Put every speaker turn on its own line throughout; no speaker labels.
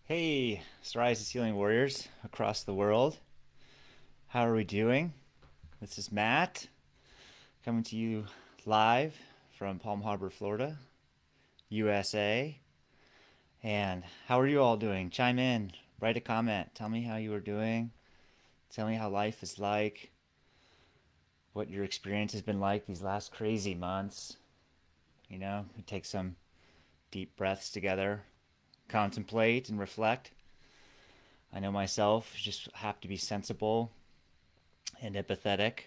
Hey, Psoriasis Healing Warriors across the world. How are we doing? This is Matt coming to you live from Palm Harbor, Florida, USA. And how are you all doing? Chime in, write a comment, tell me how you are doing, tell me how life is like, what your experience has been like these last crazy months. We take some deep breaths together, contemplate and reflect. I know myself just have to be sensible and empathetic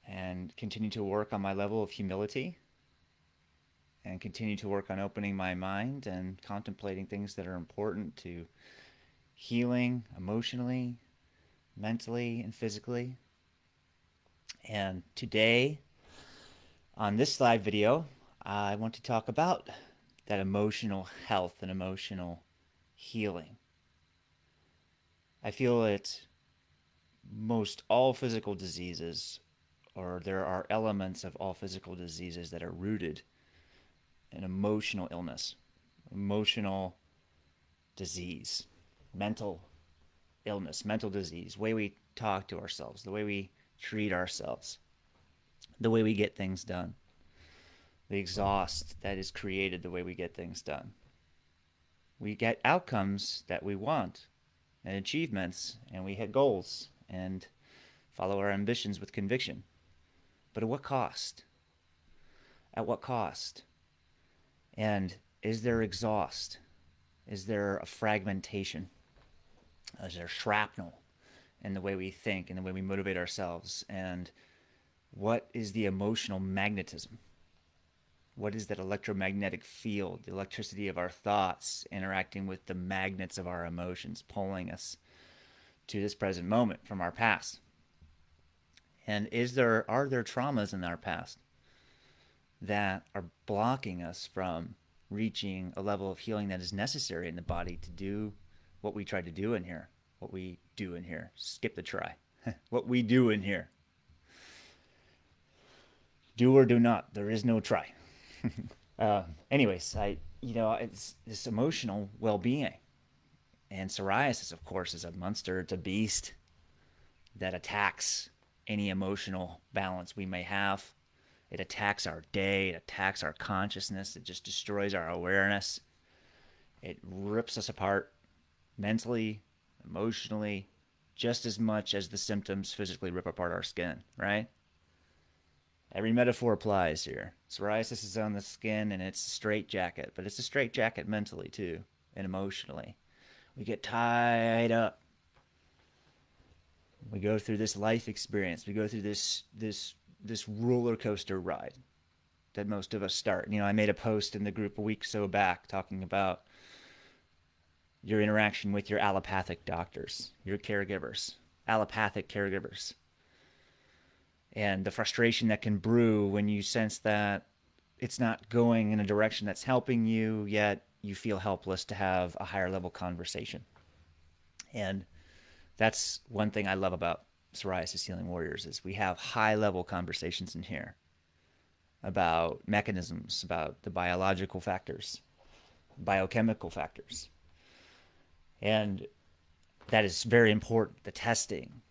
and continue to work on my level of humility and continue to work on opening my mind and contemplating things that are important to healing emotionally, mentally, and physically. And today, on this live video, I want to talk about that emotional health and emotional healing. I feel that most all physical diseases, or there are elements of all physical diseases that are rooted in emotional illness, emotional disease, mental illness, mental disease, the way we talk to ourselves, the way we treat ourselves, the way we get things done, the exhaust that is created the way we get things done. We get outcomes that we want and achievements, and we hit goals and follow our ambitions with conviction. But at what cost? At what cost? And is there exhaust? Is there a fragmentation? Is there shrapnel in the way we think and the way we motivate ourselves? And what is the emotional magnetism? What is that electromagnetic field, the electricity of our thoughts interacting with the magnets of our emotions, pulling us to this present moment from our past? And are there traumas in our past that are blocking us from reaching a level of healing that is necessary in the body to do what we try to do in here? What we do in here. Skip the try. What we do in here. Do or do not. There is no try. Anyways, it's this emotional well-being. And psoriasis, of course, is a monster. It's a beast that attacks any emotional balance we may have. It attacks our day. It attacks our consciousness. It just destroys our awareness. It rips us apart mentally, emotionally, just as much as the symptoms physically rip apart our skin, right? Every metaphor applies here. Psoriasis is on the skin and it's a straitjacket, but it's a straitjacket mentally too and emotionally. We get tied up. We go through this life experience. We go through this roller coaster ride that most of us start. I made a post in the group a week or so back talking about your interaction with your allopathic doctors, your caregivers, allopathic caregivers, and the frustration that can brew when you sense that it's not going in a direction that's helping you, yet you feel helpless to have a higher level conversation. And that's one thing I love about Psoriasis Healing Warriors is we have high level conversations in here about mechanisms, about the biological factors, biochemical factors. And that is very important. The testing,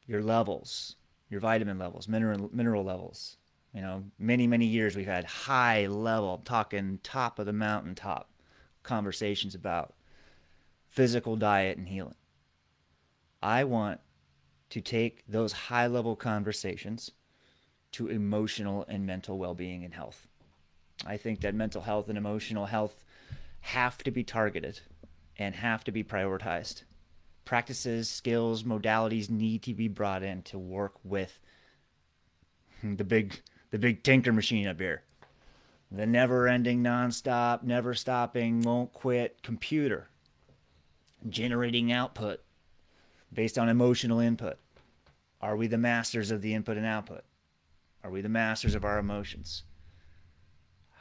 your levels, your vitamin levels, mineral levels. Many years we've had high level, I'm talking top of the mountaintop conversations about physical diet and healing. I want to take those high level conversations to emotional and mental well-being and health. I think that mental health and emotional health have to be targeted and have to be prioritized. Practices, skills, modalities need to be brought in to work with the big tinker machine up here. The never-ending, non-stop, never stopping, won't quit computer. Generating output based on emotional input. Are we the masters of the input and output? Are we the masters of our emotions?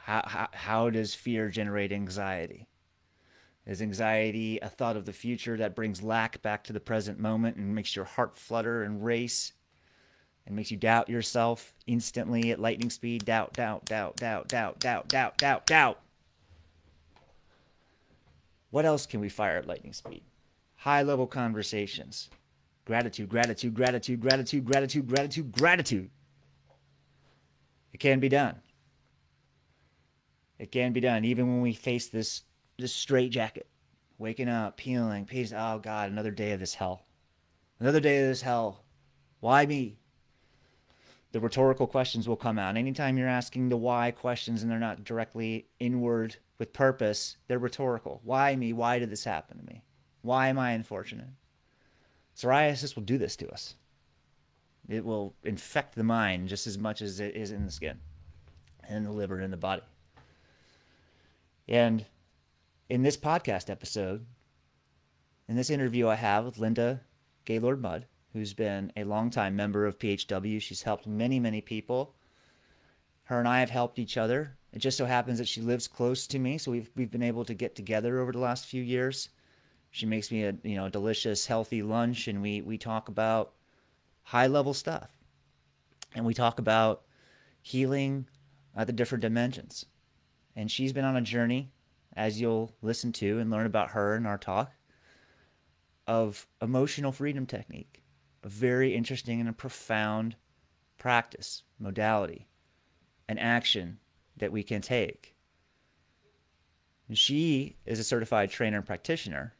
How does fear generate anxiety? Is anxiety a thought of the future that brings lack back to the present moment and makes your heart flutter and race and makes you doubt yourself instantly at lightning speed? Doubt. What else can we fire at lightning speed? High-level conversations. Gratitude, gratitude, gratitude, gratitude, gratitude, gratitude, gratitude. It can be done. It can be done even when we face this straitjacket. Waking up, peeling, peace. Oh God, another day of this hell. Another day of this hell. Why me? The rhetorical questions will come out. Anytime you're asking the why questions and they're not directly inward with purpose, they're rhetorical. Why me? Why did this happen to me? Why am I unfortunate? Psoriasis will do this to us. It will infect the mind just as much as it is in the skin and in the liver and in the body. And in this podcast episode, in this interview I have with Linda Gaylord Mudd, who's been a longtime member of PHW. She's helped many, many people. Her and I have helped each other. It just so happens that she lives close to me, so we've been able to get together over the last few years. She makes me a delicious, healthy lunch, and we talk about high-level stuff. And we talk about healing at the different dimensions. And she's been on a journey, as you'll listen to and learn about her in our talk, of emotional freedom technique. A very interesting and a profound practice, modality, an action that we can take. And she is a certified trainer and practitioner,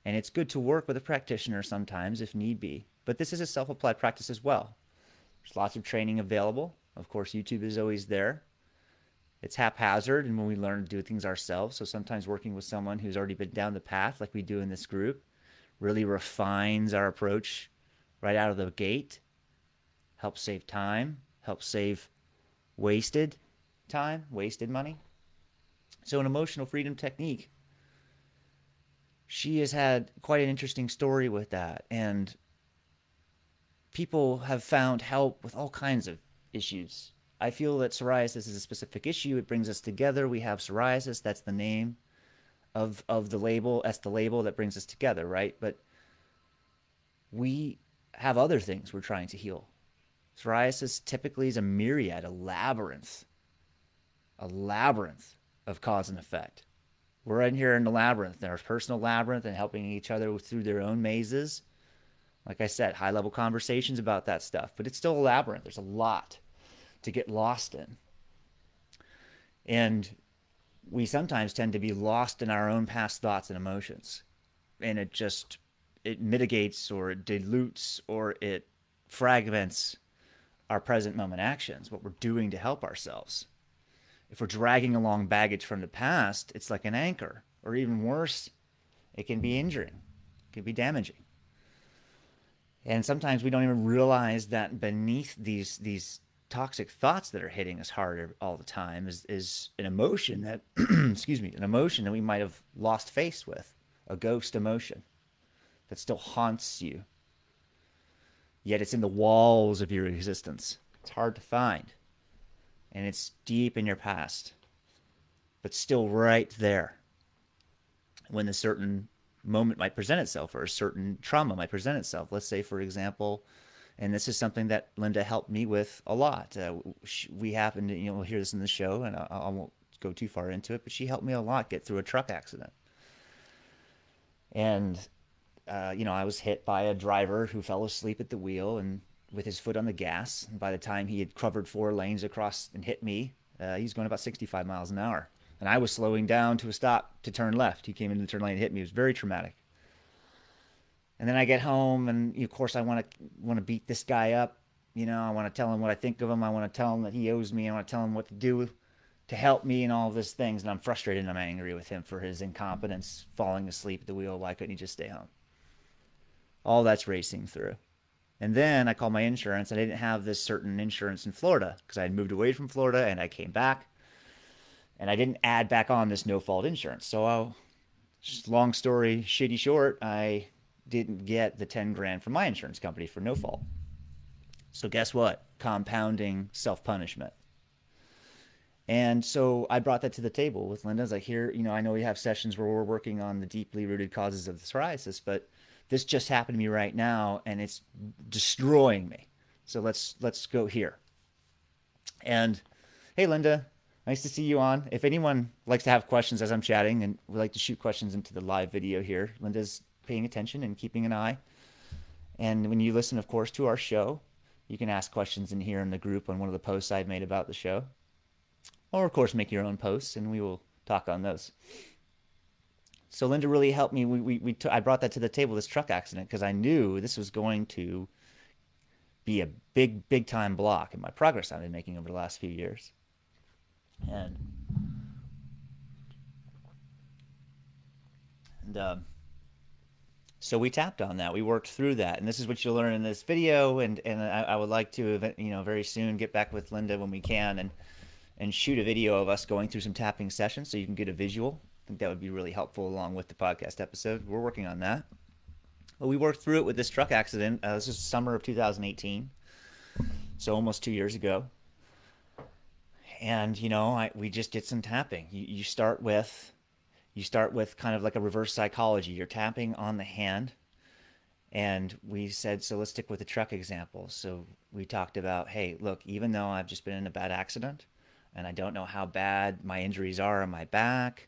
and it's good to work with a practitioner sometimes if need be. But this is a self-applied practice as well. There's lots of training available. Of course, YouTube is always there. It's haphazard, and when we learn to do things ourselves, so sometimes working with someone who's already been down the path, like we do in this group, really refines our approach right out of the gate, helps save time, helps save wasted time, wasted money. So an emotional freedom technique, she has had quite an interesting story with that, and people have found help with all kinds of issues. I feel that psoriasis is a specific issue. It brings us together. We have psoriasis. That's the name of the label. That's the label that brings us together, right? But we have other things we're trying to heal. Psoriasis typically is a myriad, a labyrinth of cause and effect. We're in here in the labyrinth, in our personal labyrinth, and helping each other through their own mazes. Like I said, high-level conversations about that stuff, but it's still a labyrinth. There's a lot to get lost in. And we sometimes tend to be lost in our own past thoughts and emotions. And it mitigates or it dilutes or it fragments our present moment actions, what we're doing to help ourselves. If we're dragging along baggage from the past, it's like an anchor, or even worse, it can be injuring, it can be damaging. And sometimes we don't even realize that beneath these toxic thoughts that are hitting us hard all the time is an emotion that, an emotion that we might have lost face with, a ghost emotion that still haunts you. Yet it's in the walls of your existence. It's hard to find. And it's deep in your past, but still right there when a certain moment might present itself or a certain trauma might present itself. Let's say, for example, and this is something that Linda helped me with a lot. We happened to, we'll hear this in the show, and I won't go too far into it, but she helped me a lot get through a truck accident. And, I was hit by a driver who fell asleep at the wheel and with his foot on the gas. And by the time he had covered 4 lanes across and hit me, he was going about 65 miles an hour. And I was slowing down to a stop to turn left. He came into the turn lane and hit me. It was very traumatic. And then I get home, and of course I want to beat this guy up. I want to tell him what I think of him. I want to tell him that he owes me. I want to tell him what to do to help me and all of these things. And I'm frustrated and I'm angry with him for his incompetence, falling asleep at the wheel. Why couldn't he just stay home? All that's racing through. And then I called my insurance, and I didn't have this certain insurance in Florida because I had moved away from Florida and I came back. And I didn't add back on this no-fault insurance. So, long story, shitty short, I didn't get the 10 grand from my insurance company for no fault. So guess what? Compounding self-punishment. And so I brought that to the table with Linda. I was like, here, I know we have sessions where we're working on the deeply rooted causes of the psoriasis, but this just happened to me right now and it's destroying me. So let's go here. And hey, Linda, Nice to see you on. If anyone likes to have questions as I'm chatting and would like to shoot questions into the live video here, Linda's paying attention and keeping an eye. And when you listen, of course, to our show, you can ask questions in here in the group on one of the posts I've made about the show. Or, of course, make your own posts, and we will talk on those. So Linda really helped me. I brought that to the table, this truck accident, because I knew this was going to be a big time block in my progress I've been making over the last few years. And so we tapped on that. We worked through that, and this is what you'll learn in this video. And I would like to, very soon get back with Linda when we can and shoot a video of us going through some tapping sessions so you can get a visual. I think that would be really helpful along with the podcast episode. We're working on that. But we worked through it with this truck accident. This is summer of 2018, so almost 2 years ago. And we just did some tapping. You start with kind of like a reverse psychology. You're tapping on the hand, and we said, so let's stick with the truck example. So we talked about, hey, look, even though I've just been in a bad accident and I don't know how bad my injuries are on my back,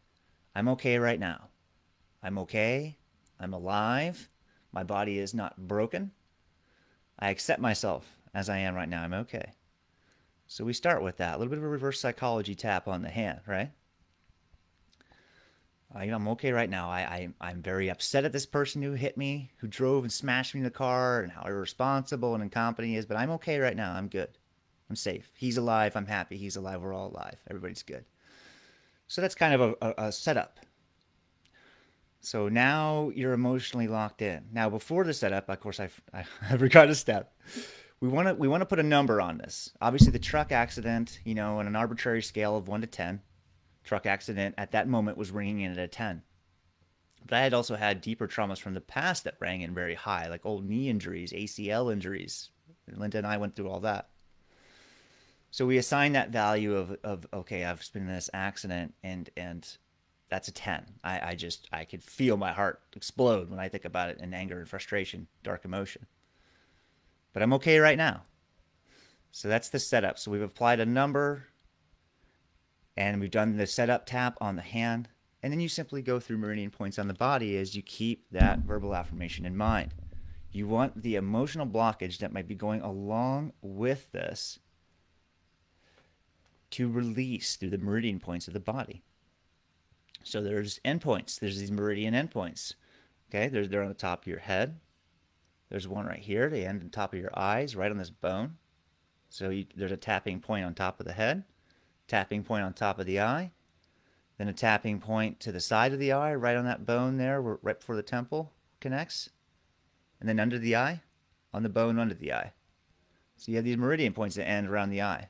I'm okay right now. I'm okay. I'm alive. My body is not broken. I accept myself as I am right now. I'm okay. So we start with that. A little bit of a reverse psychology tap on the hand, right? I'm okay right now. I'm very upset at this person who hit me, who drove and smashed me in the car, and how irresponsible and incompetent he is. But I'm okay right now. I'm good. I'm safe. He's alive. I'm happy. He's alive. We're all alive. Everybody's good. So that's kind of a setup. So now you're emotionally locked in. Now before the setup, of course, I forgot a step. We want to put a number on this. Obviously, the truck accident, on an arbitrary scale of 1 to 10, truck accident at that moment was ringing in at a 10. But I had also had deeper traumas from the past that rang in very high, like old knee injuries, ACL injuries. Linda and I went through all that. So we assigned that value of okay, I've been in this accident, and that's a 10. I could feel my heart explode when I think about it in anger and frustration, dark emotion. But I'm okay right now. So that's the setup. So we've applied a number, and we've done the setup tap on the hand, and then you simply go through meridian points on the body as you keep that verbal affirmation in mind. You want the emotional blockage that might be going along with this to release through the meridian points of the body. So there's endpoints. There's these meridian endpoints. Okay, they're on the top of your head. There's one right here. They end on top of your eyes, right on this bone. So there's a tapping point on top of the head, tapping point on top of the eye, then a tapping point to the side of the eye, right on that bone there, right before the temple connects, and then under the eye, on the bone under the eye. So you have these meridian points that end around the eye.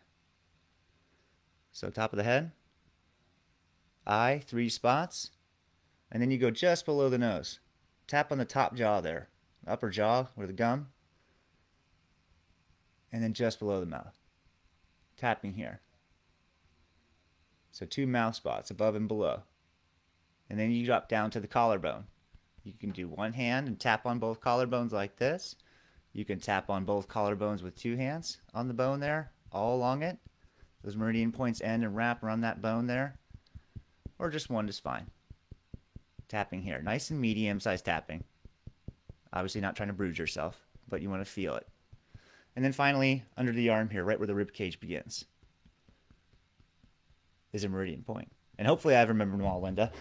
So top of the head, eye, 3 spots, and then you go just below the nose. Tap on the top jaw there, upper jaw or the gum, and then just below the mouth. Tapping here. So 2 mouth spots, above and below. And then you drop down to the collarbone. You can do one hand and tap on both collarbones like this. You can tap on both collarbones with 2 hands on the bone there, all along it. Those meridian points end and wrap around that bone there. Or just one is fine. Tapping here. Nice and medium-sized tapping. Obviously not trying to bruise yourself, but you want to feel it. And then finally, under the arm here, right where the rib cage begins, is a meridian point. And hopefully I've remembered them all, Linda.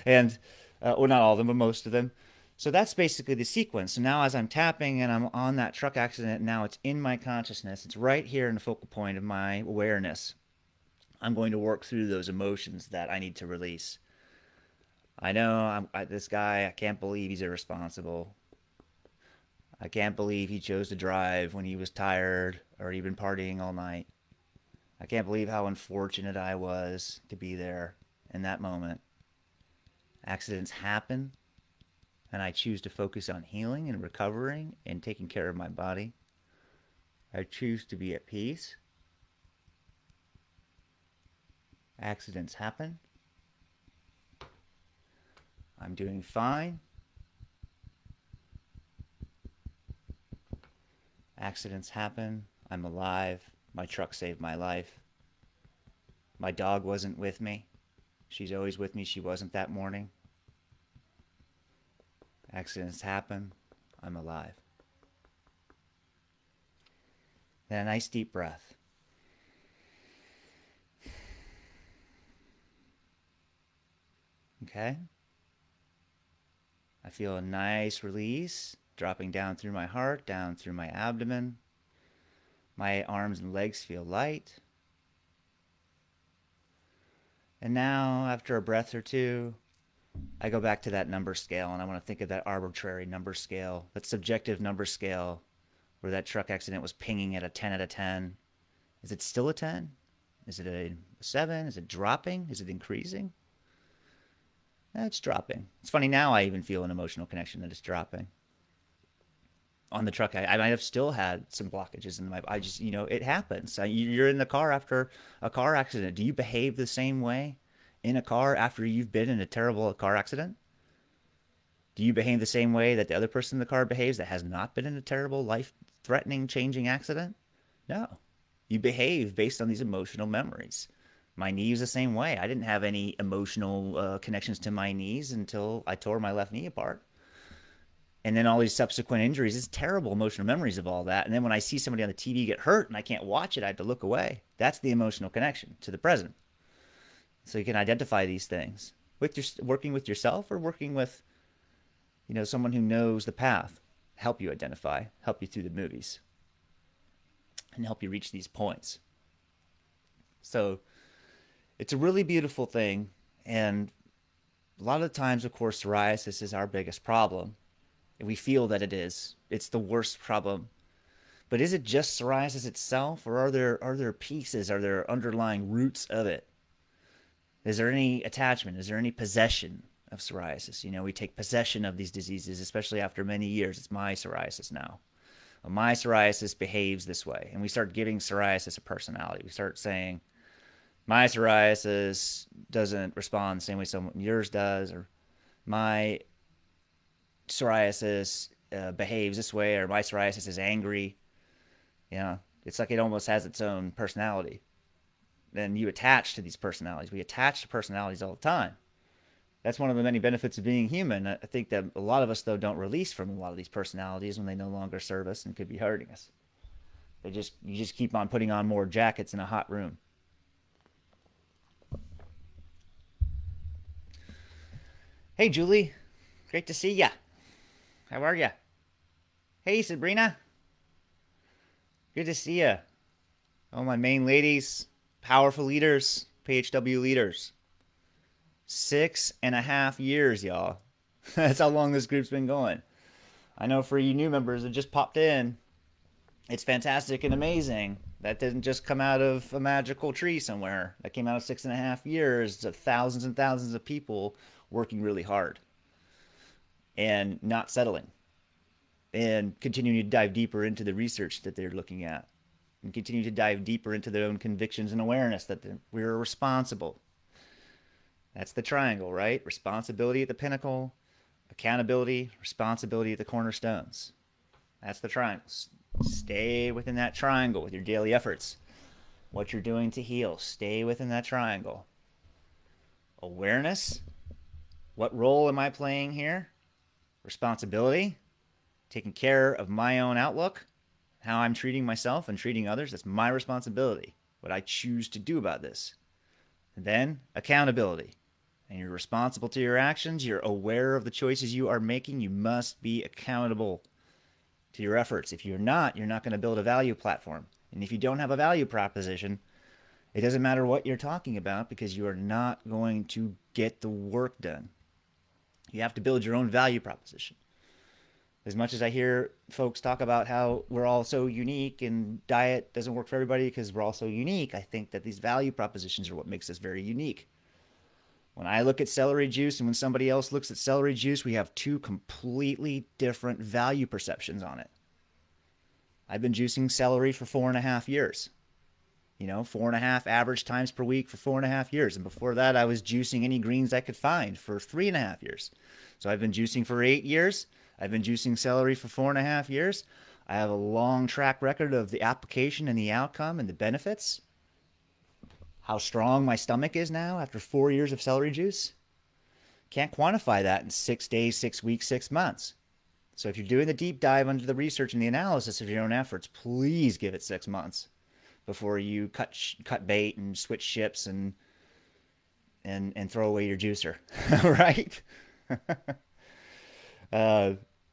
And, well, not all of them, but most of them. So that's basically the sequence. So now as I'm tapping and I'm on that truck accident, now it's in my consciousness. It's right here in the focal point of my awareness. I'm going to work through those emotions that I need to release. I know this guy, I can't believe he's irresponsible. I can't believe he chose to drive when he was tired or he'd been partying all night. I can't believe how unfortunate I was to be there in that moment. Accidents happen, and I choose to focus on healing and recovering and taking care of my body. I choose to be at peace. Accidents happen. I'm doing fine. Accidents happen. I'm alive. My truck saved my life. My dog wasn't with me. She's always with me. She wasn't that morning. Accidents happen. I'm alive. Then a nice deep breath. Okay? I feel a nice release dropping down through my heart, down through my abdomen. My arms and legs feel light. And now, after a breath or two, I go back to that number scale, and I want to think of that arbitrary number scale, that subjective number scale where that truck accident was pinging at a 10 out of 10. Is it still a 10? Is it a 7? Is it dropping? Is it increasing? It's dropping. It's funny, now I even feel an emotional connection that it's dropping. On the truck, I might have still had some blockages in I just, it happens. You're in the car after a car accident. Do you behave the same way in a car after you've been in a terrible car accident? Do you behave the same way that the other person in the car behaves that has not been in a terrible, life-threatening, changing accident? No. You behave based on these emotional memories. My knee is the same way. I didn't have any emotional connections to my knees until I tore my left knee apart. And then all these subsequent injuries, it's terrible emotional memories of all that. And then when I see somebody on the TV get hurt and I can't watch it, I have to look away. That's the emotional connection to the present. So you can identify these things with working with yourself or working with, someone who knows the path, help you identify, help you through the movies, and help you reach these points. So it's a really beautiful thing. And a lot of the times, of course, psoriasis is our biggest problem. We feel that it is. It's the worst problem. But is it just psoriasis itself, or are there pieces, are there underlying roots of it? Is there any attachment? Is there any possession of psoriasis? We take possession of these diseases, especially after many years. It's my psoriasis now. Well, my psoriasis behaves this way. And we start giving psoriasis a personality. We start saying, my psoriasis doesn't respond the same way yours does, or my psoriasis behaves this way, or my psoriasis is angry. It's like it almost has its own personality. Then you attach to these personalities. We attach to personalities all the time. That's one of the many benefits of being human. I think that a lot of us, though, don't release from a lot of these personalities when they no longer serve us and could be hurting us. You just keep on putting on more jackets in a hot room. Hey, Julie. Great to see ya. How are ya? Hey, Sabrina. Good to see ya. All my main ladies, powerful leaders, PHW leaders. 6.5 years, y'all. That's how long this group's been going. I know for you new members that just popped in, it's fantastic and amazing. That didn't just come out of a magical tree somewhere. That came out of 6.5 years of thousands and thousands of people working really hard and not settling, and continuing to dive deeper into the research that they're looking at, and continue to dive deeper into their own convictions and awareness that we're responsible. That's the triangle, right? Responsibility at the pinnacle, accountability, responsibility at the cornerstones. That's the triangle. Stay within that triangle with your daily efforts. What you're doing to heal, stay within that triangle. Awareness. What role am I playing here? Responsibility, taking care of my own outlook, how I'm treating myself and treating others. That's my responsibility, what I choose to do about this. And then accountability. And you're responsible to your actions. You're aware of the choices you are making. You must be accountable to your efforts. If you're not going to build a value platform. And if you don't have a value proposition, it doesn't matter what you're talking about, because you are not going to get the work done. You have to build your own value proposition. As much as I hear folks talk about how we're all so unique and diet doesn't work for everybody because we're all so unique, I think that these value propositions are what makes us very unique. When I look at celery juice and when somebody else looks at celery juice, we have two completely different value perceptions on it. I've been juicing celery for 4.5 years. 4.5 average times per week for 4.5 years. And before that, I was juicing any greens I could find for 3.5 years. So I've been juicing for 8 years. I've been juicing celery for 4.5 years. I have a long track record of the application and the outcome and the benefits. How strong my stomach is now after 4 years of celery juice? Can't quantify that in 6 days, 6 weeks, 6 months. So if you're doing the deep dive into the research and the analysis of your own efforts, please give it 6 months before you cut bait and switch ships and throw away your juicer, right?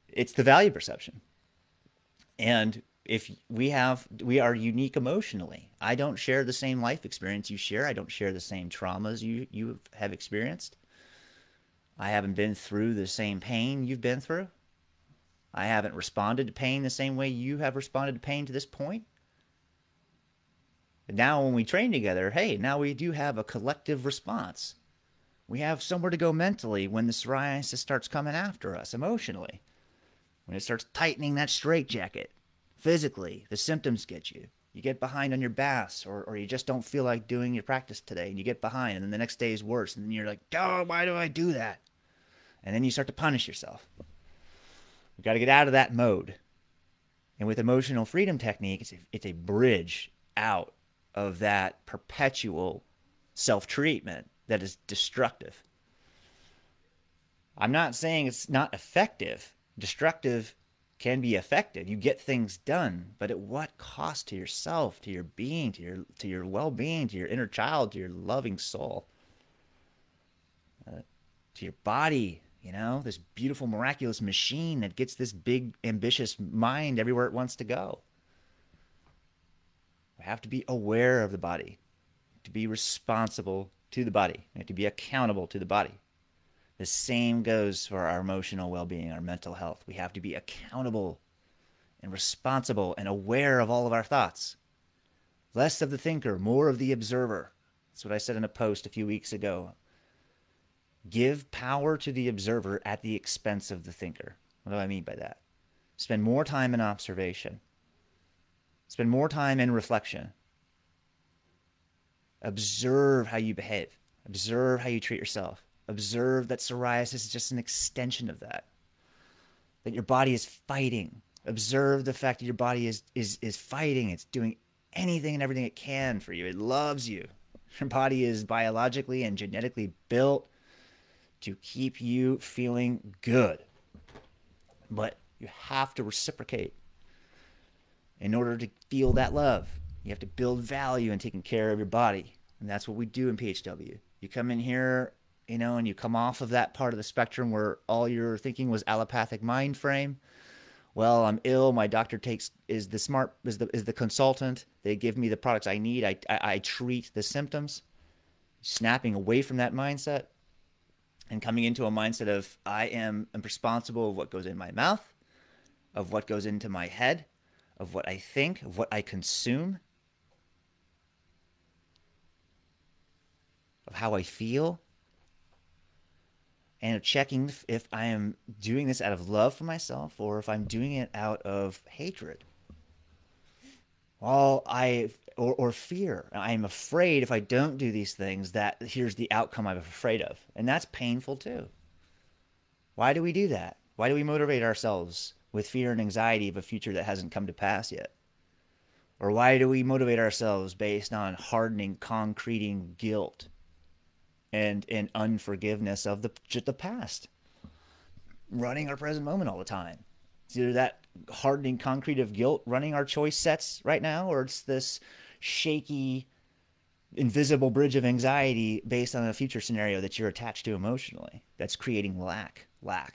It's the value perception. And if we are unique emotionally. I don't share the same life experience you share. I don't share the same traumas you have experienced. I haven't been through the same pain you've been through. I haven't responded to pain the same way you have responded to pain to this point. And now when we train together, hey, now we do have a collective response. We have somewhere to go mentally when the psoriasis starts coming after us emotionally. When it starts tightening that straitjacket. Physically, the symptoms get you. You get behind on your baths, or you just don't feel like doing your practice today, and you get behind, and then the next day is worse, and then you're like, oh, why do I do that? And then you start to punish yourself. We've got to get out of that mode. And with emotional freedom technique, it's a bridge out of that perpetual self-treatment that is destructive. I'm not saying it's not effective. Destructive can be effective. You get things done, but at what cost to yourself, to your being, to your well-being, to your inner child, to your loving soul, to your body, you know, this beautiful, miraculous machine that gets this big, ambitious mind everywhere it wants to go. We have to be aware of the body, to be responsible to the body, and to be accountable to the body. The same goes for our emotional well-being, our mental health. We have to be accountable and responsible and aware of all of our thoughts. Less of the thinker, more of the observer. That's what I said in a post a few weeks ago. Give power to the observer at the expense of the thinker. What do I mean by that? Spend more time in observation. Spend more time in reflection. Observe how you behave. Observe how you treat yourself. Observe that psoriasis is just an extension of that. That your body is fighting. Observe the fact that your body is fighting. It's doing anything and everything it can for you. It loves you. Your body is biologically and genetically built to keep you feeling good. But you have to reciprocate. In order to feel that love, you have to build value in taking care of your body. And that's what we do in PHW. You come in here, you know, and you come off of that part of the spectrum where all you're thinking was allopathic mind frame. Well, I'm ill. My doctor is the consultant. They give me the products I need. I treat the symptoms. Snapping away from that mindset and coming into a mindset of I am responsible of what goes in my mouth, of what goes into my head, of what I think, of what I consume, of how I feel, and of checking if I am doing this out of love for myself or if I'm doing it out of hatred. Or fear. I'm afraid if I don't do these things that here's the outcome I'm afraid of. And that's painful too. Why do we do that? Why do we motivate ourselves with fear and anxiety of a future that hasn't come to pass yet? Or why do we motivate ourselves based on hardening, concreting guilt and unforgiveness of the past? Running our present moment all the time. It's either that hardening concrete of guilt running our choice sets right now, or it's this shaky, invisible bridge of anxiety based on a future scenario that you're attached to emotionally that's creating lack. I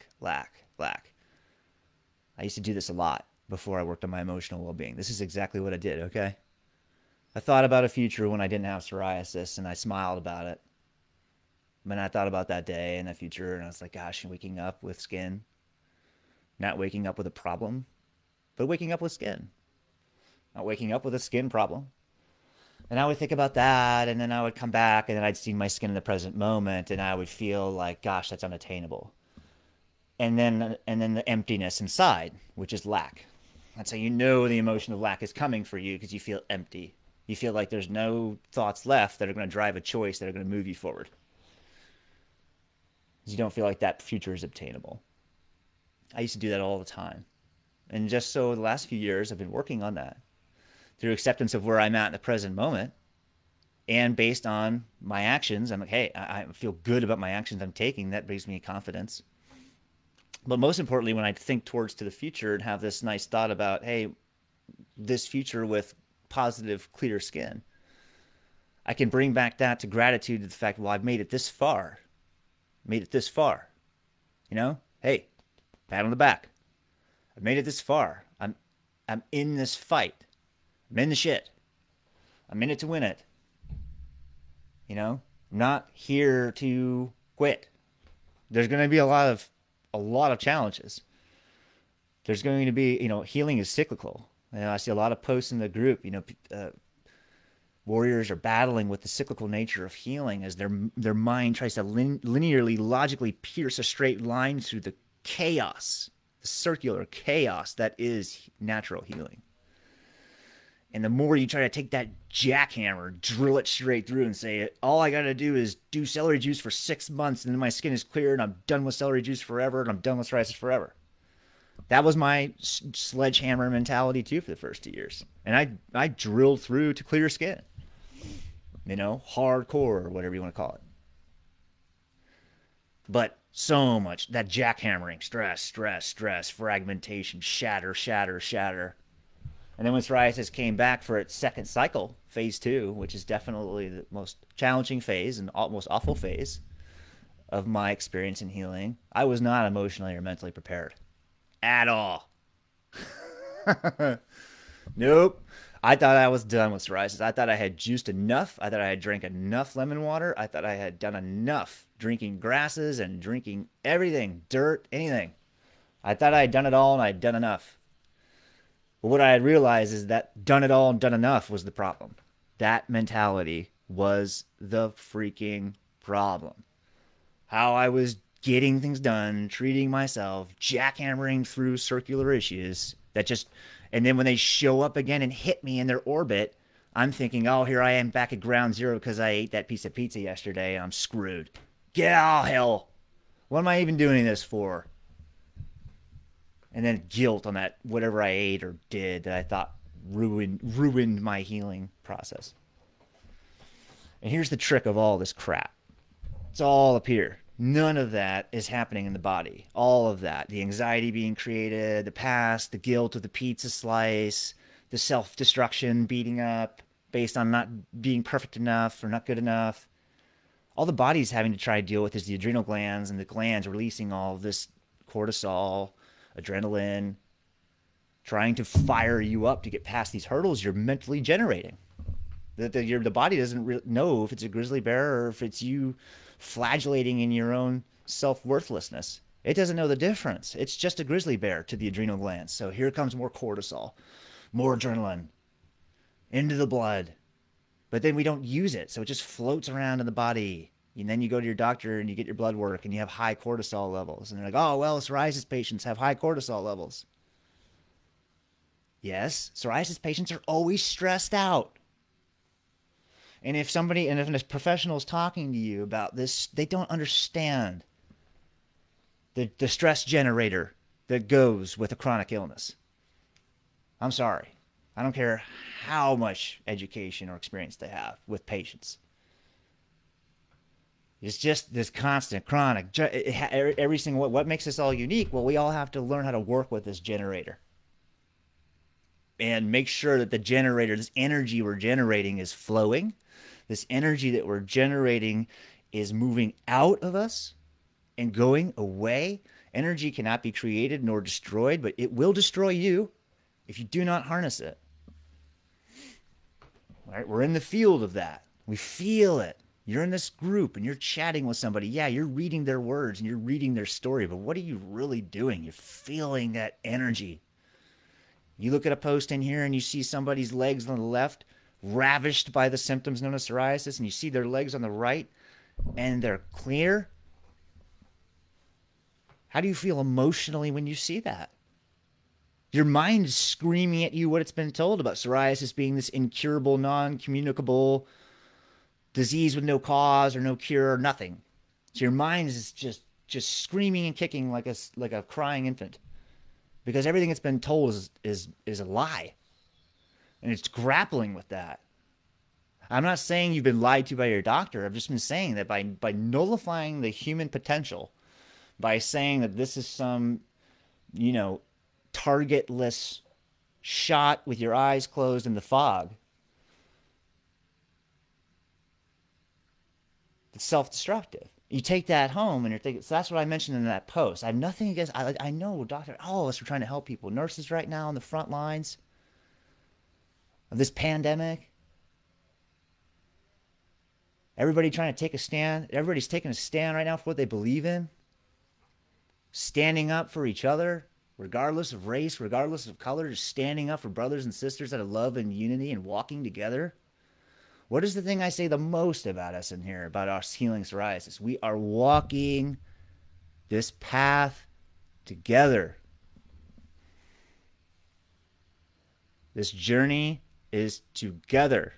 used to do this a lot before I worked on my emotional well-being. This is exactly what I did, okay? I thought about a future when I didn't have psoriasis, and I smiled about it. But I thought about that day and that future, and I was like, gosh, waking up with skin. Not waking up with a problem, but waking up with skin. Not waking up with a skin problem. And I would think about that, and then I would come back, and then I'd see my skin in the present moment, and I would feel like, gosh, that's unattainable. And then the emptiness inside, which is lack. That's how you know the emotion of lack is coming for you, because you feel empty. You feel like there's no thoughts left that are going to drive a choice that are going to move you forward. You don't feel like that future is obtainable. I used to do that all the time. And just so the last few years, I've been working on that. Through acceptance of where I'm at in the present moment, And based on my actions, I'm like, hey, I feel good about my actions I'm taking. That brings me confidence. But most importantly, when I think towards to the future and have this nice thought about, hey, this future with positive, clear skin, I can bring back that to gratitude to the fact, well, I've made it this far. Made it this far. You know? Hey, pat on the back. I've made it this far. I'm in this fight. I'm in the shit. I'm in it to win it. You know? I'm not here to quit. There's going to be a lot of challenges. There's going to be, healing is cyclical. I see a lot of posts in the group, warriors are battling with the cyclical nature of healing as their mind tries to linearly, logically pierce a straight line through the chaos, the circular chaos that is natural healing. And the more you try to take that jackhammer, drill it straight through and say, all I got to do is do celery juice for 6 months and then my skin is clear and I'm done with celery juice forever and I'm done with psoriasis forever. That was my sledgehammer mentality too for the first 2 years. And I drilled through to clear skin. Hardcore or whatever you want to call it. But so much, that jackhammering, stress, fragmentation, shatter. And then when psoriasis came back for its second cycle, phase 2, which is definitely the most challenging phase and most awful phase of my experience in healing, I was not emotionally or mentally prepared at all. Nope. I thought I was done with psoriasis. I thought I had juiced enough. I thought I had drank enough lemon water. I thought I had done enough drinking grasses and drinking everything, dirt, anything. I thought I had done it all and I had done enough. But what I had realized is that done it all and done enough was the problem. That mentality was the freaking problem. How I was getting things done, treating myself, jackhammering through circular issues that just, and then when they show up again and hit me in their orbit, I'm thinking, oh, here I am back at ground zero because I ate that piece of pizza yesterday and I'm screwed. Get out of hell. What am I even doing this for? And then guilt on that whatever I ate or did that I thought ruined my healing process. And here's the trick of all this crap. It's all up here. None of that is happening in the body. All of that. The anxiety being created, the past, the guilt of the pizza slice, the self-destruction, beating up based on not being perfect enough or not good enough. All the body's having to try to deal with is the adrenal glands, and the glands releasing all of this cortisol, adrenaline, trying to fire you up to get past these hurdles you're mentally generating. The body doesn't know if it's a grizzly bear or if it's you flagellating in your own self-worthlessness. It doesn't know the difference. It's just a grizzly bear to the adrenal glands. So here comes more cortisol, more adrenaline into the blood. But then we don't use it, so it just floats around in the body. And then you go to your doctor and you get your blood work and you have high cortisol levels. And they're like, oh, well, psoriasis patients have high cortisol levels. Yes, psoriasis patients are always stressed out. And if a professional is talking to you about this, they don't understand the stress generator that goes with a chronic illness. I'm sorry. I don't care how much education or experience they have with patients. It's just this constant, chronic, every single, what makes us all unique? Well, we all have to learn how to work with this generator. And make sure that the generator, this energy we're generating is flowing. This energy that we're generating is moving out of us and going away. Energy cannot be created nor destroyed, but it will destroy you if you do not harness it. All right, we're in the field of that. We feel it. You're in this group and you're chatting with somebody. Yeah, you're reading their words and you're reading their story, but what are you really doing? You're feeling that energy. You look at a post in here and you see somebody's legs on the left ravished by the symptoms known as psoriasis, and you see their legs on the right and they're clear. How do you feel emotionally when you see that? Your mind is screaming at you what it's been told about psoriasis being this incurable, non-communicable disease with no cause or no cure or nothing. So your mind is just screaming and kicking like a crying infant, because everything it's been told is a lie, and it's grappling with that. I'm not saying you've been lied to by your doctor. I've just been saying that by nullifying the human potential, by saying that this is some, you know, targetless shot with your eyes closed in the fog, it's self-destructive. You take that home and you're thinking, so that's what I mentioned in that post. I have nothing against, I know doctor, all of us are trying to help people. Nurses right now on the front lines of this pandemic. Everybody trying to take a stand. Everybody's taking a stand right now for what they believe in. Standing up for each other, regardless of race, regardless of color, just standing up for brothers and sisters out of love and unity and walking together. What is the thing I say the most about us in here, about us healing psoriasis? We are walking this path together. This journey is together.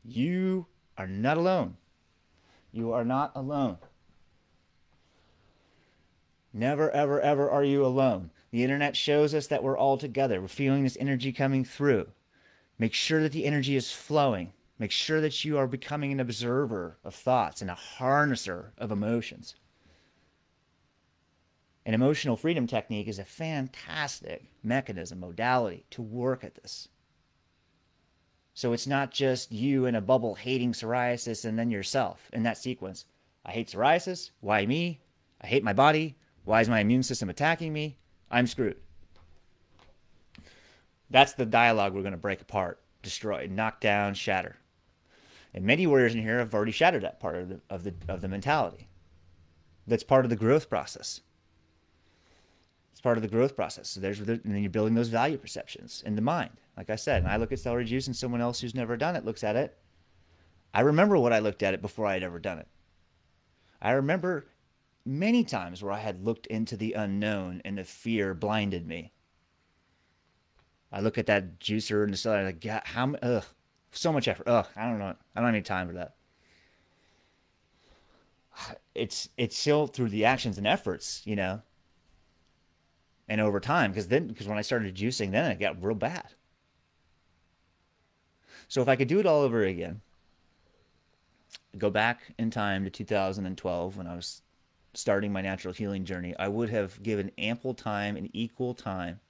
You are not alone. You are not alone. Never, ever, ever are you alone. The internet shows us that we're all together. We're feeling this energy coming through. Make sure that the energy is flowing. Make sure that you are becoming an observer of thoughts and a harnesser of emotions. An emotional freedom technique is a fantastic mechanism, modality to work at this. So it's not just you in a bubble hating psoriasis and then yourself in that sequence. I hate psoriasis. Why me? I hate my body. Why is my immune system attacking me? I'm screwed. That's the dialogue we're going to break apart, destroy, knock down, shatter. And many warriors in here have already shattered that part of the mentality. That's part of the growth process. It's part of the growth process. So and then you're building those value perceptions in the mind. Like I said, and I look at celery juice and someone else who's never done it looks at it. I remember what I looked at it before I had ever done it. I remember many times where I had looked into the unknown and the fear blinded me. I look at that juicer and the celery, like, God, so much effort. I don't know. I don't have any time for that. It's still through the actions and efforts, you know, and over time, because when I started juicing, then it got real bad. So if I could do it all over again, go back in time to 2012 when I was starting my natural healing journey, I would have given ample time and equal time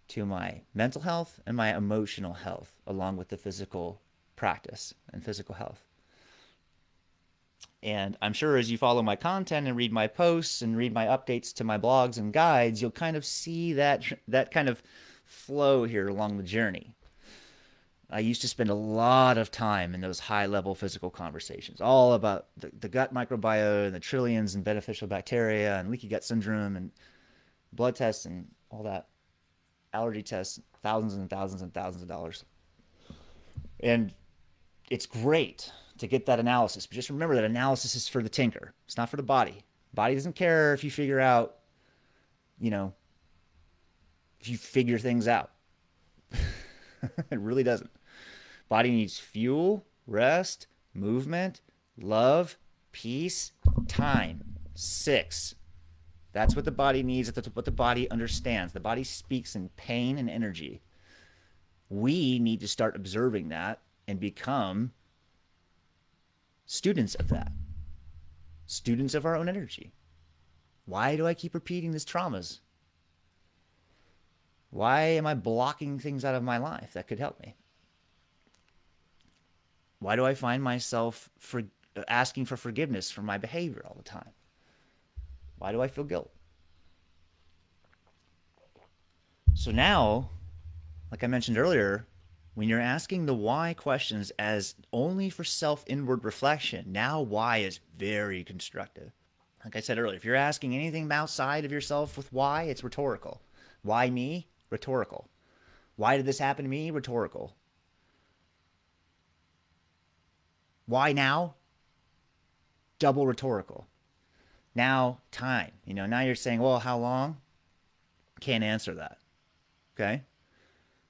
to my mental health and my emotional health, along with the physical practice and physical health. And I'm sure as you follow my content and read my posts and read my updates to my blogs and guides, you'll kind of see that kind of flow here along the journey. I used to spend a lot of time in those high-level physical conversations, all about the gut microbiome and the trillions and beneficial bacteria and leaky gut syndrome and blood tests and all that, allergy tests, thousands and thousands and thousands of dollars. And it's great to get that analysis, but just remember that analysis is for the tinker. It's not for the body. Body doesn't care if you figure out, you know, if you figure things out. It really doesn't. Body needs fuel, rest, movement, love, peace, time. 6. That's what the body needs. That's what the body understands. The body speaks in pain and energy. We need to start observing that and become students of that. Students of our own energy. Why do I keep repeating these traumas? Why am I blocking things out of my life that could help me? Why do I find myself asking for forgiveness for my behavior all the time? Why do I feel guilt? So now, like I mentioned earlier, when you're asking the why questions as only for self-inward reflection, now why is very constructive. Like I said earlier, if you're asking anything outside of yourself with why, it's rhetorical. Why me? Rhetorical. Why did this happen to me? Rhetorical. Why now? Double rhetorical. Now, time. You know, now you're saying, well, how long? Can't answer that. Okay?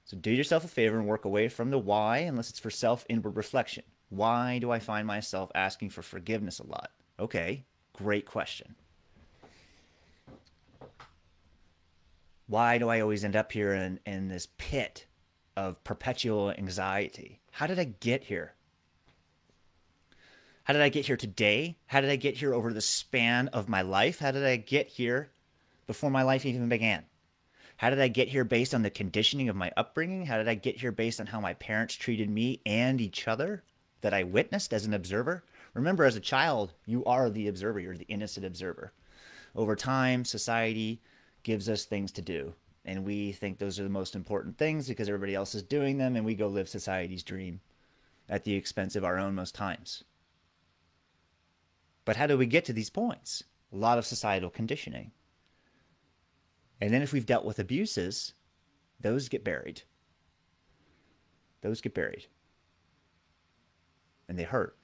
So do yourself a favor and work away from the why, unless it's for self-inward reflection. Why do I find myself asking for forgiveness a lot? Okay, great question. Why do I always end up here in this pit of perpetual anxiety. How did I get here? How did I get here today? How did I get here over the span of my life? How did I get here before my life even began? How did I get here based on the conditioning of my upbringing? How did I get here based on how my parents treated me and each other that I witnessed as an observer? Remember, as a child, you are the observer. You're the innocent observer. Over time, society gives us things to do, and we think those are the most important things because everybody else is doing them, and we go live society's dream at the expense of our own most times. But how do we get to these points? A lot of societal conditioning. And then if we've dealt with abuses, those get buried. Those get buried. And they hurt.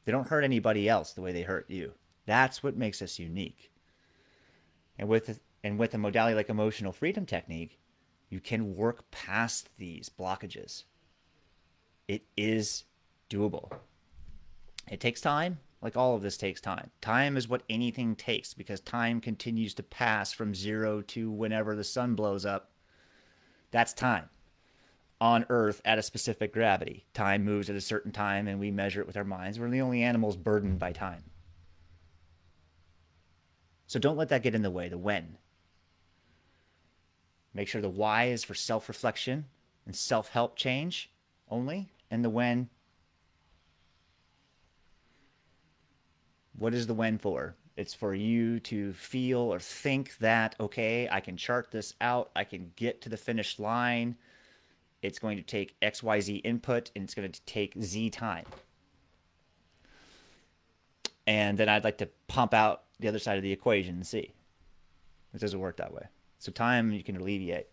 They don't hurt anybody else the way they hurt you. That's what makes us unique. And with a modality like emotional freedom technique, you can work past these blockages. It is doable. It takes time. Like all of this takes time. Time is what anything takes because time continues to pass from 0 to whenever the sun blows up. That's time. On Earth at a specific gravity. Time moves at a certain time and we measure it with our minds. We're the only animals burdened by time. So don't let that get in the way, the when. Make sure the why is for self-reflection and self-help change only, and the when. What is the when for? It's for you to feel or think that, okay, I can chart this out. I can get to the finish line. It's going to take XYZ input, and it's going to take Z time. And then I'd like to pump out the other side of the equation and see. It doesn't work that way. So time you can alleviate.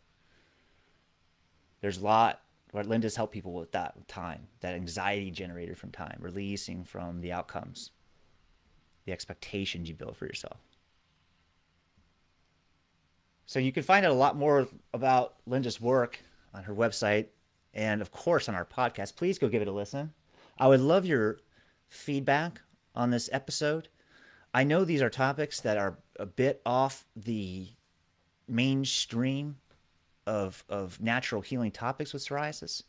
There's a lot. What Linda's helped people with that, with time. That anxiety generated from time. Releasing from the outcomes. The expectations you build for yourself. So you can find out a lot more about Linda's work on her website and, of course, on our podcast. Please go give it a listen. I would love your feedback on this episode. I know these are topics that are a bit off the mainstream of natural healing topics with psoriasis.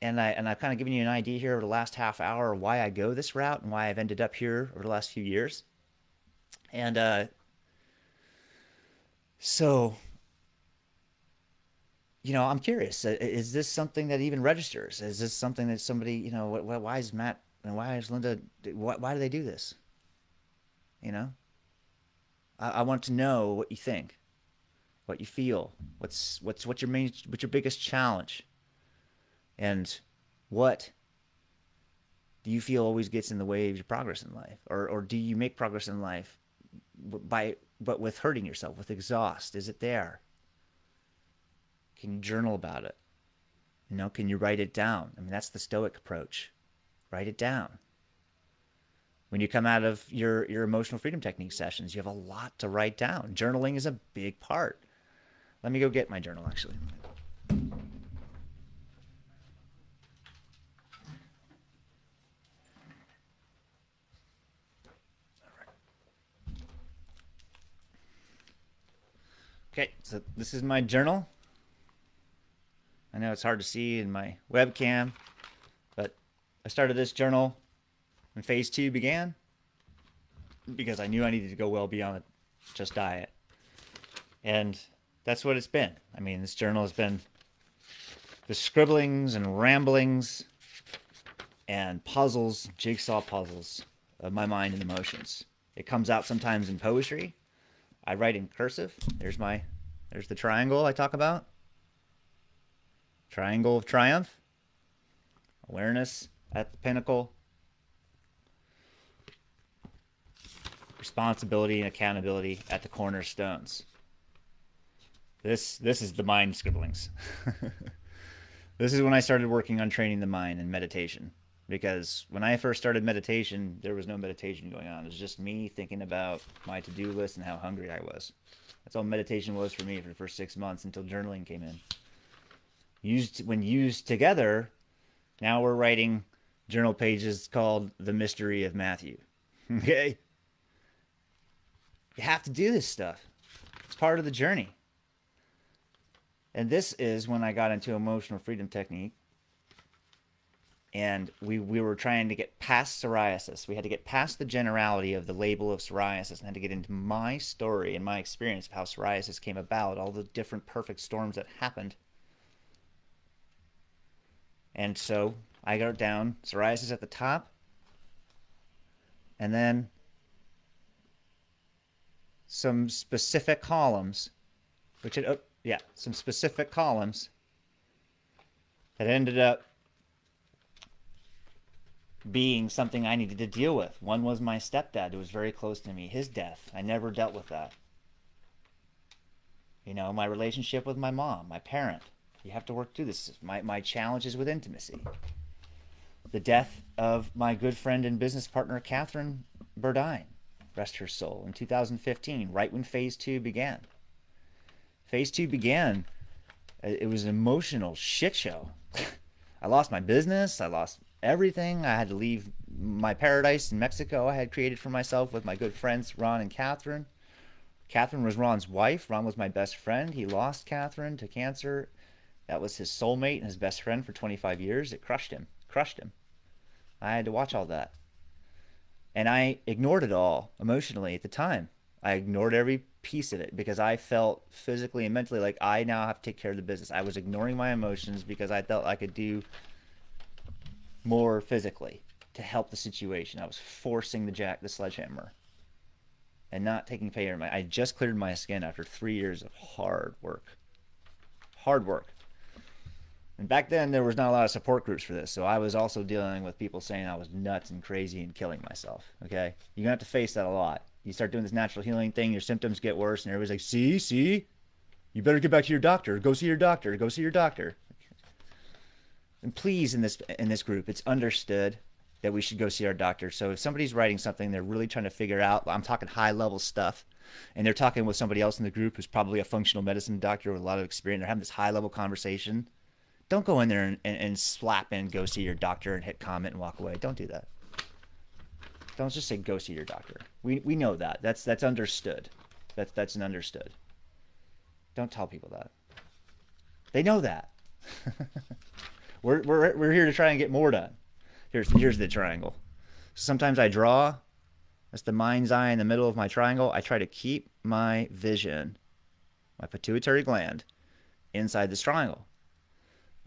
And I've kind of given you an idea here over the last half hour of why I go this route and why I've ended up here over the last few years. And so, you know, I'm curious. Is this something that even registers? Is this something that somebody, you know, why is Matt and why is Linda, why do they do this? You know? I want to know what you think, what you feel, what's your biggest challenge. And what do you feel always gets in the way of your progress in life? Or do you make progress in life but with hurting yourself, with exhaust? Is it there? Can you journal about it? You know, can you write it down? I mean, that's the Stoic approach. Write it down. When you come out of your emotional freedom technique sessions, you have a lot to write down. Journaling is a big part. Let me go get my journal, actually. Okay, so this is my journal. I know it's hard to see in my webcam, but I started this journal when phase 2 began because I knew I needed to go well beyond just diet. And that's what it's been. I mean, this journal has been the scribblings and ramblings and puzzles, jigsaw puzzles of my mind and emotions. It comes out sometimes in poetry. I write in cursive. There's the triangle I talk about. Triangle of triumph. Awareness at the pinnacle. Responsibility and accountability at the cornerstones. This is the mind scribblings. This is when I started working on training the mind and meditation. Because when I first started meditation, there was no meditation going on. It was just me thinking about my to-do list and how hungry I was. That's all meditation was for me for the first 6 months until journaling came in. When used together, now we're writing journal pages called The Mystery of Matthew. Okay? You have to do this stuff. It's part of the journey. And this is when I got into emotional freedom technique. And we were trying to get past psoriasis. We had to get past the generality of the label of psoriasis and had to get into my story and my experience of how psoriasis came about, all the different perfect storms that happened. And so I got down psoriasis at the top, and then some specific columns, some specific columns that ended up being something I needed to deal with. One was my stepdad, who was very close to me, his death. I never dealt with that. You know, my relationship with my mom, my parent. You have to work through this. My challenges with intimacy. The death of my good friend and business partner, Catherine Burdine, rest her soul, in 2015, right when phase 2 began. Phase 2 began, it was an emotional shit show. I lost my business. I lost everything. I had to leave my paradise in Mexico I had created for myself with my good friends, Ron and Catherine. Catherine was Ron's wife. Ron was my best friend. He lost Catherine to cancer. That was his soulmate and his best friend for 25 years. It crushed him. I had to watch all that. And I ignored it all emotionally at the time. I ignored every piece of it because I felt physically and mentally like I now have to take care of the business. I was ignoring my emotions because I felt I could do more physically to help the situation. I was forcing the sledgehammer and not taking care. I just cleared my skin after 3 years of hard work. And back then there was not a lot of support groups for this, so I was also dealing with people saying I was nuts and crazy and killing myself. Okay, you're gonna have to face that a lot. You start doing this natural healing thing, your symptoms get worse, and everybody's like, see, you better get back to your doctor. Go see your doctor. And please, in this group, it's understood that we should go see our doctor. So if somebody's writing something they're really trying to figure out, I'm talking high level stuff, and they're talking with somebody else in the group who's probably a functional medicine doctor with a lot of experience, they're having this high level conversation, don't go in there and slap in go see your doctor and hit comment and walk away. Don't do that. Don't just say go see your doctor. We know that. That's understood. That's an understood. Don't tell people that. They know that. We're here to try and get more done. Here's the triangle. Sometimes I draw. That's the mind's eye in the middle of my triangle. I try to keep my vision, my pituitary gland, inside this triangle.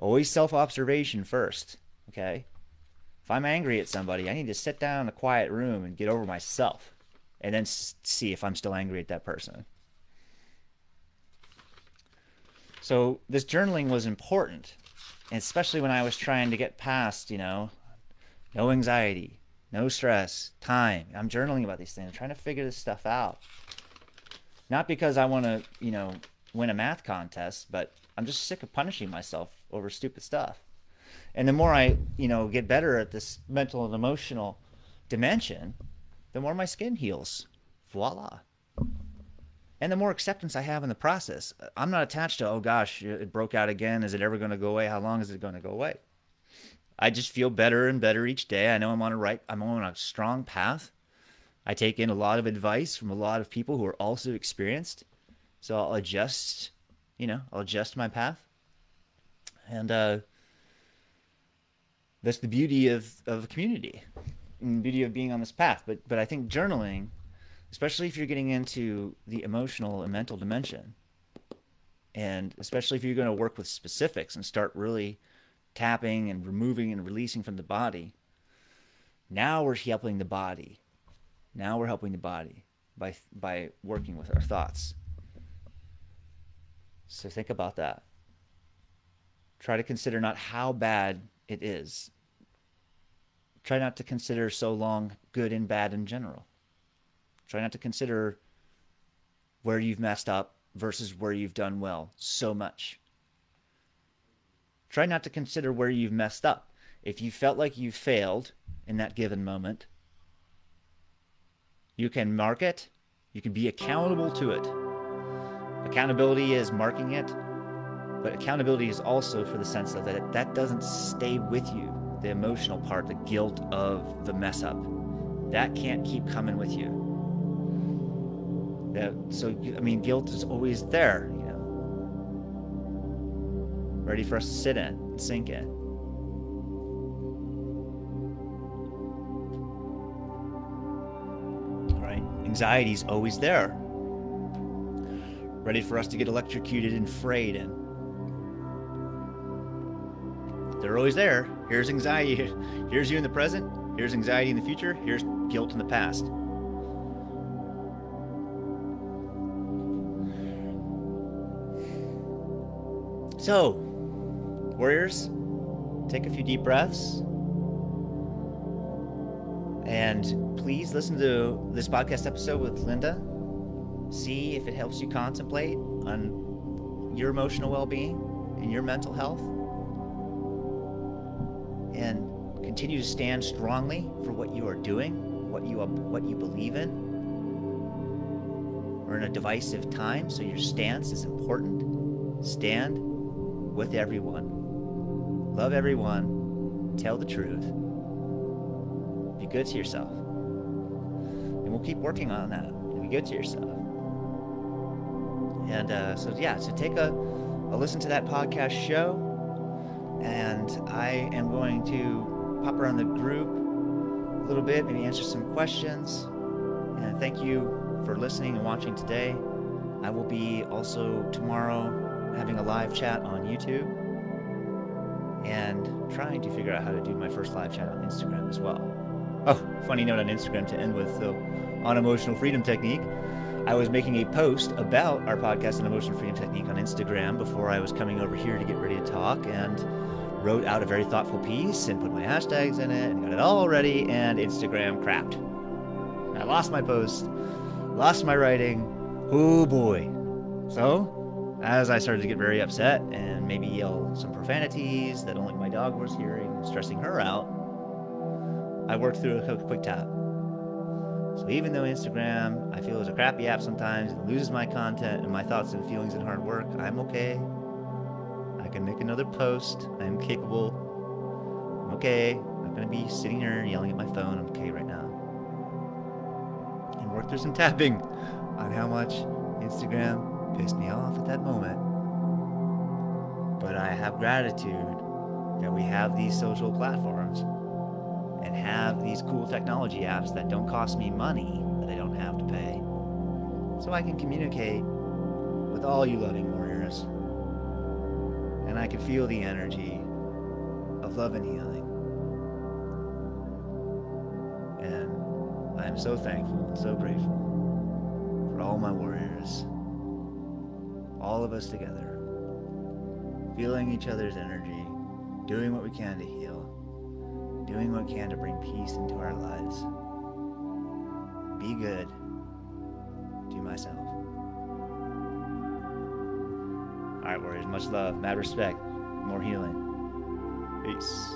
Always self-observation first, okay? If I'm angry at somebody, I need to sit down in a quiet room and get over myself and then see if I'm still angry at that person. So this journaling was important, and especially when I was trying to get past, no anxiety, no stress, time. I'm journaling about these things. I'm trying to figure this stuff out. Not because I want to, win a math contest, but I'm just sick of punishing myself over stupid stuff. And the more I, get better at this mental and emotional dimension, the more my skin heals. Voila. And the more acceptance I have in the process. I'm not attached to, oh gosh, it broke out again. Is it ever going to go away? How long is it going to go away? I just feel better and better each day. I know I'm on a strong path. I take in a lot of advice from a lot of people who are also experienced. So I'll adjust, my path. And that's the beauty of a community and the beauty of being on this path. But I think journaling, especially if you're getting into the emotional and mental dimension, and especially if you're going to work with specifics and start really tapping and removing and releasing from the body, now we're helping the body. Now we're helping the body by working with our thoughts. So think about that. Try to consider not how bad it is. Try not to consider so long good and bad in general. Try not to consider where you've messed up versus where you've done well so much. Try not to consider where you've messed up. If you felt like you failed in that given moment, you can mark it. You can be accountable to it. Accountability is marking it, but accountability is also for the sense of that doesn't stay with you. The emotional part, the guilt of the mess up, that can't keep coming with you. Guilt is always there, ready for us to sit in and sink in. All right, anxiety is always there, ready for us to get electrocuted and frayed in. They're always there. Here's anxiety. Here's you in the present. Here's anxiety in the future. Here's guilt in the past. So, warriors, take a few deep breaths. And please listen to this podcast episode with Linda. See if it helps you contemplate on your emotional well-being and your mental health. And continue to stand strongly for what you are doing, what you believe in. We're in a divisive time, so your stance is important. Stand with everyone. Love everyone. Tell the truth. Be good to yourself. And we'll keep working on that. Be good to yourself. And so take a listen to that podcast show. And I am going to pop around the group a little bit, maybe answer some questions. And thank you for listening and watching today. I will be also tomorrow having a live chat on YouTube and trying to figure out how to do my first live chat on Instagram as well. Oh, funny note on Instagram to end with, though, on emotional freedom technique. I was making a post about our podcast and emotional freedom technique on Instagram before I was coming over here to get ready to talk, and wrote out a very thoughtful piece and put my hashtags in it and got it all ready, and Instagram crapped. I lost my post, lost my writing. Oh boy. So, as I started to get very upset and maybe yell some profanities that only my dog was hearing, stressing her out, I worked through a quick tap. So even though Instagram, I feel, is a crappy app sometimes, it loses my content and my thoughts and feelings and hard work, I'm okay. I can make another post. I am capable. I'm okay. I'm not going to be sitting here yelling at my phone. I'm okay right now. And work through some tapping on how much Instagram pissed me off at that moment. But I have gratitude that we have these social platforms and have these cool technology apps that don't cost me money, that I don't have to pay, so I can communicate with all you loving warriors, and I can feel the energy of love and healing. And I'm so thankful and so grateful for all my warriors, all of us together, feeling each other's energy, doing what we can to heal, doing what we can to bring peace into our lives. Be good to myself. All right, warriors, much love, mad respect, more healing. Peace.